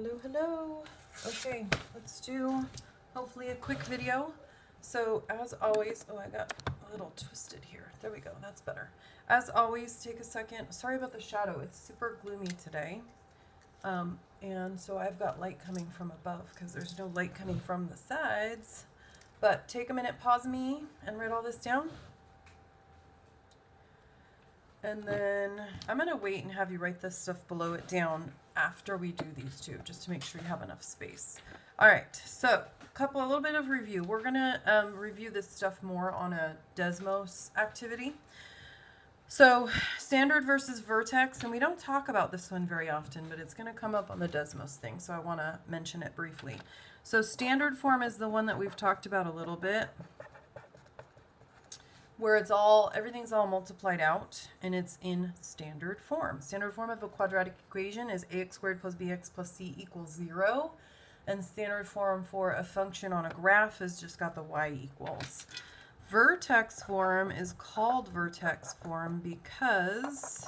Hello, hello. Okay, let's do hopefully a quick video. So as always, oh, I got a little twisted here. There we go, that's better. As always, take a second. Sorry about the shadow, it's super gloomy today. And so I've got light coming from above because there's no light coming from the sides. But take a minute, pause me, and write all this down. And then I'm going to wait and have you write this stuff below it down after we do these two, just to make sure you have enough space. All right, so a little bit of review. We're going to review this stuff more on a Desmos activity. So standard versus vertex, and we don't talk about this one very often, but it's going to come up on the Desmos thing, so I want to mention it briefly. So standard form is the one that we've talked about a little bit, where everything's all multiplied out and it's in standard form. Standard form of a quadratic equation is ax squared plus bx plus c equals 0. And standard form for a function on a graph has just got the y equals. Vertex form is called vertex form because,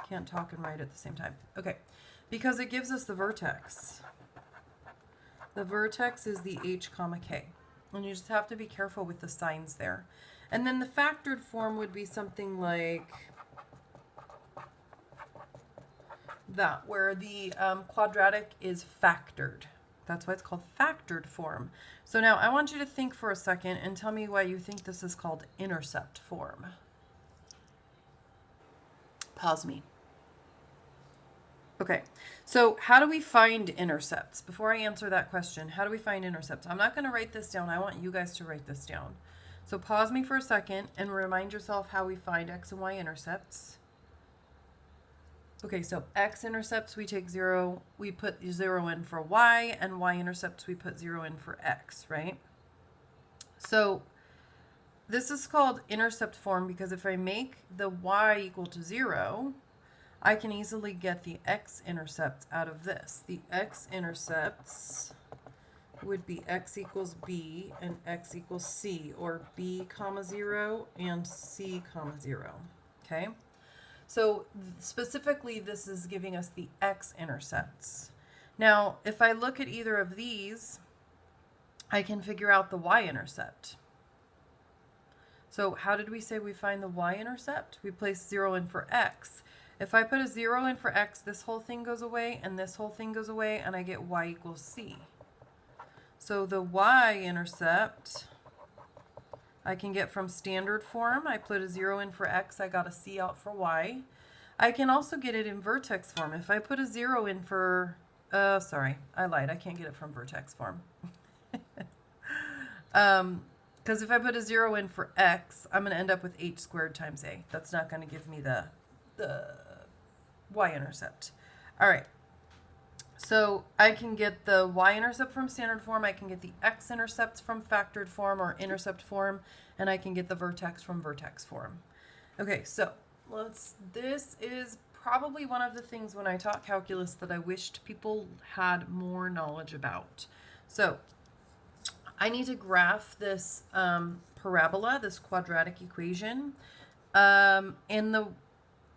can't talk and write at the same time. Okay, because it gives us the vertex. The vertex is the h comma k. And you just have to be careful with the signs there. And then the factored form would be something like that, where the quadratic is factored. That's why it's called factored form. So now I want you to think for a second and tell me why you think this is called intercept form. Pause me. Okay, so how do we find intercepts? Before I answer that question, how do we find intercepts? I'm not going to write this down. I want you guys to write this down. So pause me for a second and remind yourself how we find x and y intercepts. Okay, so x-intercepts we take 0, we put 0 in for y, and y-intercepts we put 0 in for x, right? So this is called intercept form because if I make the y equal to 0, I can easily get the x-intercepts out of this. The x-intercepts would be x equals b and x equals c, or b comma 0 and c comma 0, okay? So specifically, this is giving us the x-intercepts. Now, if I look at either of these, I can figure out the y-intercept. So how did we say we find the y-intercept? We place 0 in for x. If I put a 0 in for x, this whole thing goes away, and this whole thing goes away, and I get y equals c. So the y-intercept I can get from standard form. I put a 0 in for x, I got a c out for y. I can also get it in vertex form. If I put a 0 in for, sorry, I lied. I can't get it from vertex form. Because if I put a 0 in for x, I'm going to end up with h squared times a. That's not going to give me the y-intercept. All right. So I can get the y-intercept from standard form, I can get the x-intercept from factored form or intercept form, and I can get the vertex from vertex form. Okay, so this is probably one of the things when I taught calculus that I wished people had more knowledge about. So I need to graph this parabola, this quadratic equation, and the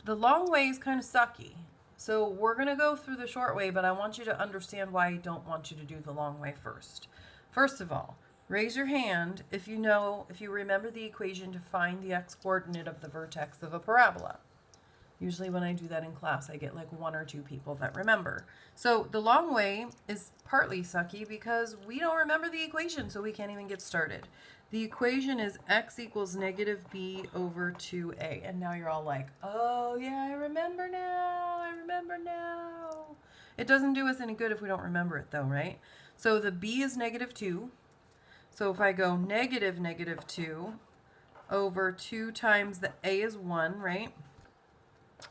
long way is kind of sucky. So we're going to go through the short way, but I want you to understand why I don't want you to do the long way first. First of all, raise your hand if you remember the equation to find the x-coordinate of the vertex of a parabola. Usually when I do that in class, I get like 1 or 2 people that remember. So the long way is partly sucky because we don't remember the equation, so we can't even get started. The equation is x equals negative b over 2a. And now you're all like, oh yeah, I remember now. I remember now. It doesn't do us any good if we don't remember it though, right? So the b is negative 2. So if I go negative 2 over 2 times the a is 1, right?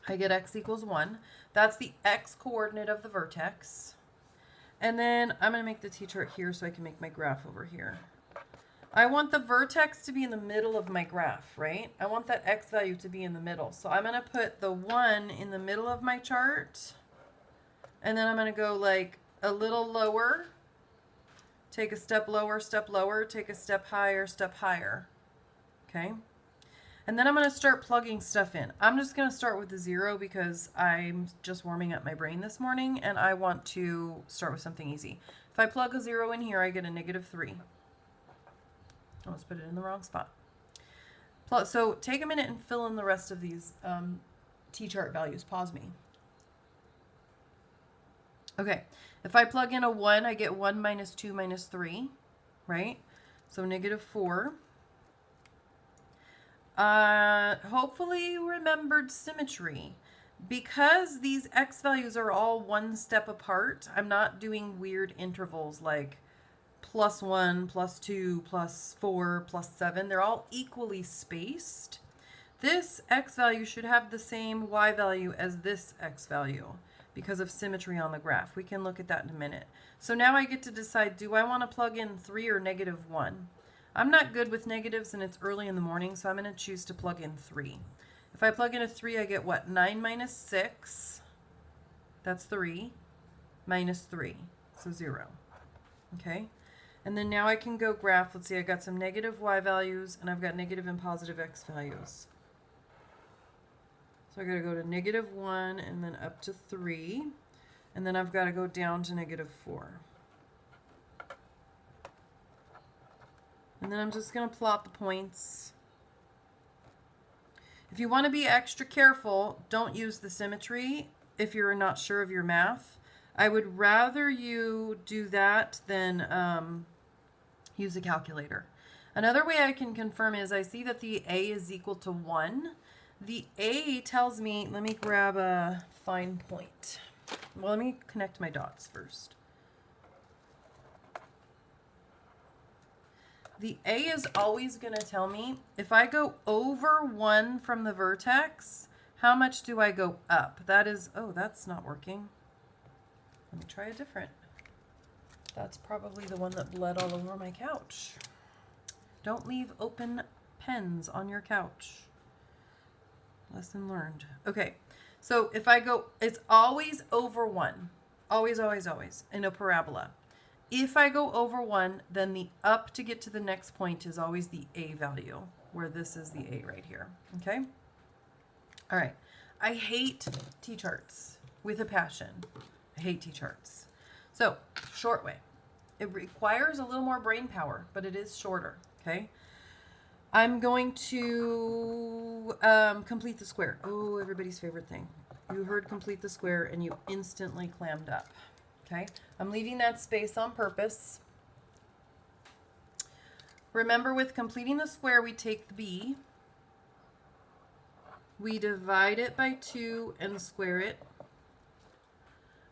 I get x equals 1. That's the x coordinate of the vertex. And then I'm going to make the t-chart here so I can make my graph over here. I want the vertex to be in the middle of my graph, right? I want that x value to be in the middle. So I'm going to put the 1 in the middle of my chart. And then I'm going to go like a little lower. Take a step lower, take a step higher, okay? And then I'm going to start plugging stuff in. I'm just going to start with the 0 because I'm just warming up my brain this morning and I want to start with something easy. If I plug a 0 in here, I get a -3. Let's put it in the wrong spot. So take a minute and fill in the rest of these t-chart values. Pause me. Okay, if I plug in a 1, I get 1 minus 2 minus 3, right? So -4. Hopefully you remembered symmetry. Because these x values are all one step apart, I'm not doing weird intervals like +1, +2, +4, +7. They're all equally spaced. This x value should have the same y value as this x value because of symmetry on the graph. We can look at that in a minute. So now I get to decide, do I want to plug in 3 or -1? I'm not good with negatives and it's early in the morning, so I'm going to choose to plug in 3. If I plug in a 3, I get what? 9 minus 6, that's 3, minus 3, so 0. Okay? And then now I can go graph. Let's see, I got some negative y values and I've got negative and positive x values. So I got to go to -1 and then up to 3. And then I've got to go down to -4. And then I'm just going to plot the points. If you want to be extra careful, don't use the symmetry if you're not sure of your math. I would rather you do that than use a calculator. Another way I can confirm is I see that the A is equal to 1. The A tells me, let me grab a fine point. Well, let me connect my dots first. The A is always going to tell me if I go over 1 from the vertex, how much do I go up? That is, oh, that's not working. Let me try a different. That's probably the one that bled all over my couch. Don't leave open pens on your couch. Lesson learned. Okay, so if I go, it's always over 1. Always, always, always in a parabola. If I go over 1, then the up to get to the next point is always the A value, where this is the A right here. Okay? All right. I hate t-charts with a passion. I hate t-charts. So, short way. It requires a little more brain power, but it is shorter. Okay? I'm going to complete the square. Oh, everybody's favorite thing. You heard complete the square and you instantly clammed up. Okay, I'm leaving that space on purpose. Remember, with completing the square, we take the b, we divide it by 2 and square it.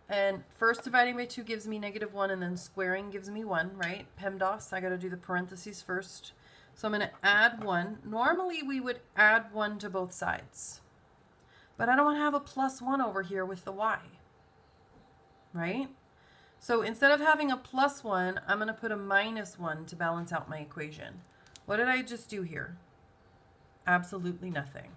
And first dividing by 2 gives me -1, and then squaring gives me 1, right? PEMDAS, I got to do the parentheses first. So I'm going to add 1. Normally, we would add 1 to both sides. But I don't want to have a +1 over here with the y, right? So instead of having a +1, I'm going to put a -1 to balance out my equation. What did I just do here? Absolutely nothing.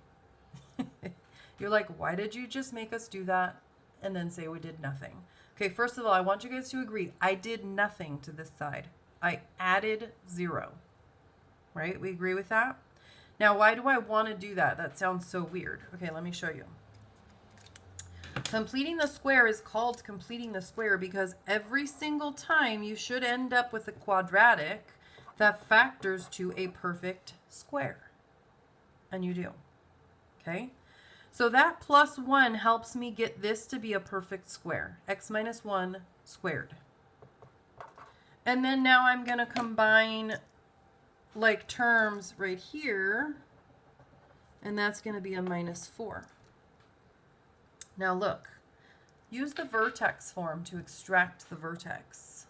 You're like, why did you just make us do that and then say we did nothing? Okay, first of all, I want you guys to agree. I did nothing to this side. I added 0. Right? We agree with that? Now, why do I want to do that? That sounds so weird. Okay, let me show you. Completing the square is called completing the square because every single time you should end up with a quadratic that factors to a perfect square. And you do. Okay? So that +1 helps me get this to be a perfect square. X minus 1 squared. And then now I'm going to combine like terms right here, and that's going to be a -4. Now look, use the vertex form to extract the vertex.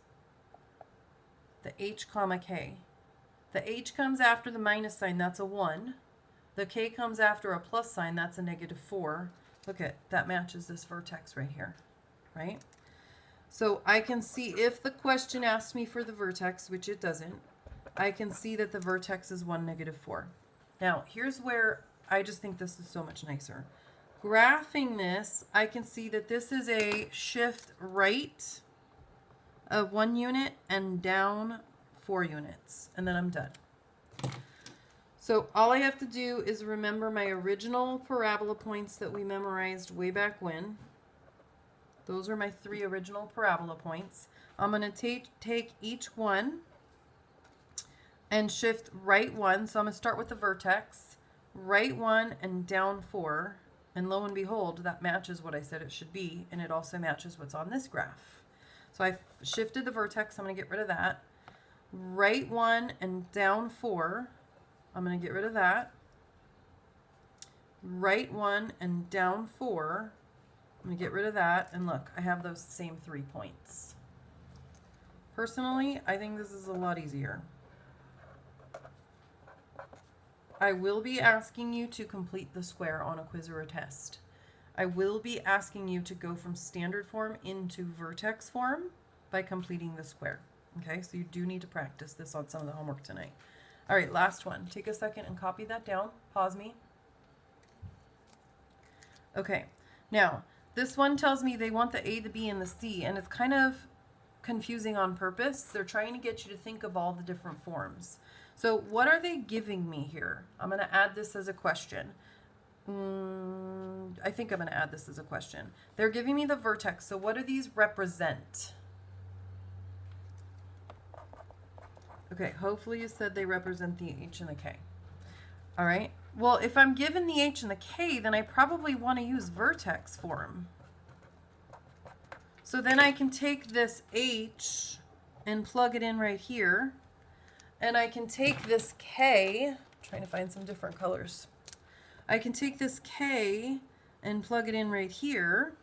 The h comma k. The h comes after the minus sign, that's a 1. The k comes after a plus sign, that's a -4. Look at that, matches this vertex right here, right? So I can see if the question asked me for the vertex, which it doesn't, I can see that the vertex is 1, -4. Now, here's where I just think this is so much nicer. Graphing this, I can see that this is a shift right of 1 unit and down 4 units, and then I'm done. So all I have to do is remember my original parabola points that we memorized way back when. Those are my 3 original parabola points. I'm going to take each one and shift right 1. So I'm going to start with the vertex, right 1 and down 4. And lo and behold, that matches what I said it should be, and it also matches what's on this graph. So I've shifted the vertex. I'm going to get rid of that. Right 1 and down 4. I'm going to get rid of that. Right 1 and down 4. I'm going to get rid of that. And look, I have those same 3 points. Personally, I think this is a lot easier. I will be asking you to complete the square on a quiz or a test. I will be asking you to go from standard form into vertex form by completing the square. Okay, so you do need to practice this on some of the homework tonight. All right, last one. Take a second and copy that down. Pause me. Okay, now this one tells me they want the A, the B, and the C, and it's kind of confusing on purpose. They're trying to get you to think of all the different forms. So what are they giving me here? I'm going to add this as a question. I think I'm going to add this as a question. They're giving me the vertex. So what do these represent? Okay, hopefully you said they represent the H and the K. All right. Well, if I'm given the H and the K, then I probably want to use vertex form. So then I can take this H and plug it in right here. And I can take this K, I'm trying to find some different colors. I can take this K and plug it in right here,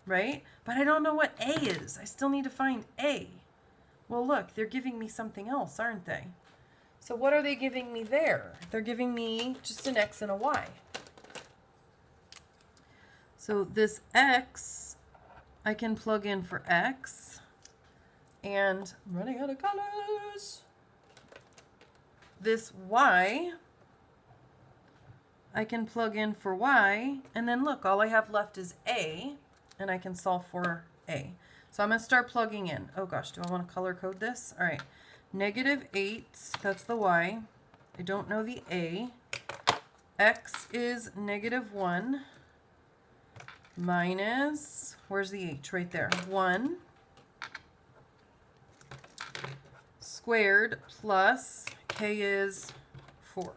right? But I don't know what A is. I still need to find A. Well, look, they're giving me something else, aren't they? So what are they giving me there? They're giving me just an X and a Y. So this X, I can plug in for X. And I'm running out of colors. This Y, I can plug in for Y. And then look, all I have left is A. And I can solve for A. So I'm going to start plugging in. Oh gosh, do I want to color code this? All right. -8, that's the Y. I don't know the A. X is -1 minus, where's the H? Right there. 1 squared plus K is 4.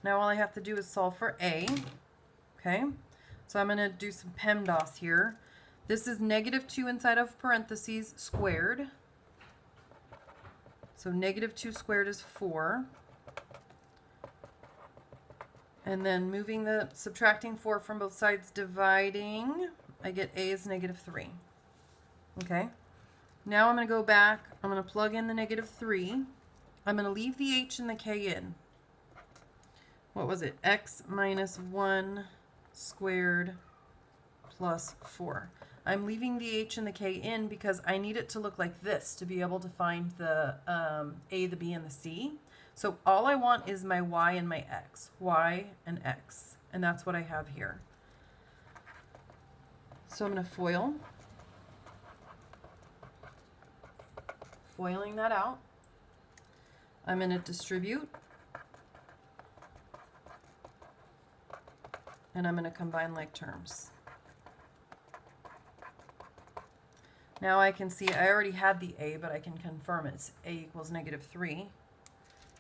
Now all I have to do is solve for A. Okay. So I'm going to do some PEMDAS here. This is -2 inside of parentheses squared. So -2 squared is 4. And then subtracting 4 from both sides, dividing, I get A is -3. Okay. Now I'm going to go back. I'm going to plug in the -3. I'm going to leave the H and the K in. What was it? X minus 1 squared plus 4. I'm leaving the H and the K in because I need it to look like this to be able to find the A, the B, and the C. So all I want is my Y and my X. Y and X. And that's what I have here. So I'm going to foil. Foiling that out. I'm going to distribute. And I'm going to combine like terms. Now I can see I already had the A, but I can confirm it's A equals -3.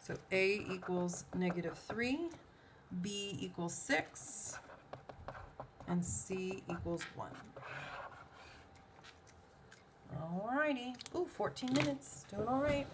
So A equals -3, B equals 6, and C equals 1. Alrighty. Ooh, 14 minutes. Doing all right.